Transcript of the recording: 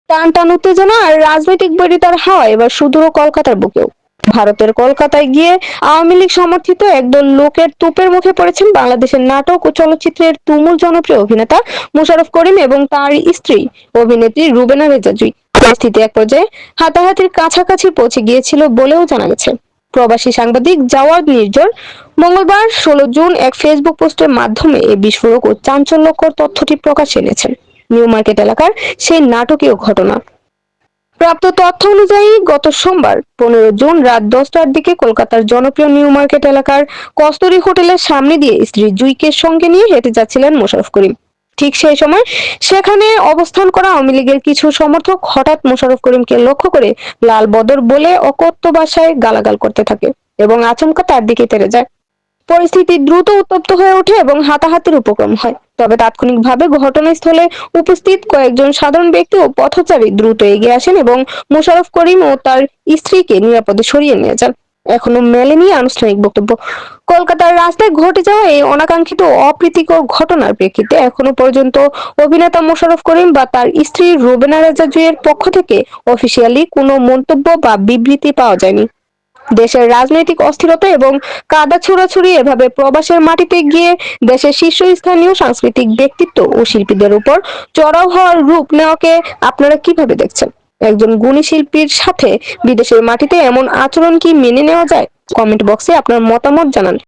টান টান উত্তেজনা আর রাজনৈতিক বৈরিতার হাওয়া এবার সুদূর কলকাতার বুকেও। ভারতের কলকাতায় গিয়ে আওয়ামী লীগ সমর্থিত একদল লোকের তোপের মুখে পড়েছেন বাংলাদেশের নাটক ও চলচ্চিত্রের তুমুল জনপ্রিয় অভিনেতা মোশাররফ করিম এবং তার স্ত্রী অভিনেত্রী রুবেনা রেজা জুই। পরিস্থিতি এক পর্যায়ে হাতাহাতির কাছাকাছি পৌঁছে গিয়েছিল বলেও জানা গেছে। প্রবাসী সাংবাদিক জাওয়াদ নির্ঝর মঙ্গলবার 16 জুন এক ফেসবুক পোস্টের মাধ্যমে এই বিস্ফোরক ও চাঞ্চল্যকর তথ্যটি প্রকাশ্যে এনেছেন। নিউ মার্কেট এলাকার সেই নাটকীয় ঘটনা। প্রাপ্ত তথ্য অনুযায়ী গত সোমবার 15 জুন রাত 10টার দিকে কলকাতার জনপ্রিয় নিউ মার্কেট এলাকার কস্তুরী হোটেলের সামনে দিয়ে স্ত্রী জুইকে সঙ্গে নিয়ে হেঁটে যাচ্ছিলেন মোশাররফ করিম। ঠিক সেই সময় সেখানে অবস্থান করা আওয়ামী লীগের কিছু সমর্থক হঠাৎ মোশাররফ করিমকে লক্ষ্য করে লাল বদর বলে অকথ্য ভাষায় গালাগাল করতে থাকে এবং আচমকা তার দিকে তেড়ে যায়। পরিস্থিতি দ্রুত উত্তপ্ত হয়ে ওঠে এবং হাতাহাতির উপক্রম হয়। তবে তাৎক্ষণিকভাবে ঘটনাস্থলে উপস্থিত কয়েকজন সাধারণ ব্যক্তি ও পথচারী দ্রুত এগিয়ে আসেন এবং মোশাররফ করিম ও তার স্ত্রীকে নিরাপদে সরিয়ে নিয়ে যান। এখনো মেলেনি আনুষ্ঠানিক বক্তব্য। কলকাতার রাস্তায় ঘটে যাওয়া এই অনাকাঙ্ক্ষিত অপ্রীতিকর ঘটনার প্রেক্ষিতে এখনো পর্যন্ত অভিনেতা মোশাররফ করিম বা তার স্ত্রী রুবেনা রেজা জুইয়ের পক্ষ থেকে অফিসিয়ালি কোনো মন্তব্য বা বিবৃতি পাওয়া যায়নি। দেশের রাজনৈতিক অস্থিরতা এবং কাদা ছোড়াছুড়ি এভাবে প্রবাসের মাটিতে গিয়ে দেশের শীর্ষস্থানীয় সাংস্কৃতিক ব্যক্তিত্ব ও শিল্পীদের উপর চড়াও হওয়ার রূপ নেওয়াকে আপনারা কিভাবে দেখছেন? একজন গুণী শিল্পীর সাথে বিদেশের মাটিতে এমন আচরণ কি মেনে নেওয়া যায়? কমেন্ট বক্সে আপনার মতামত জানান।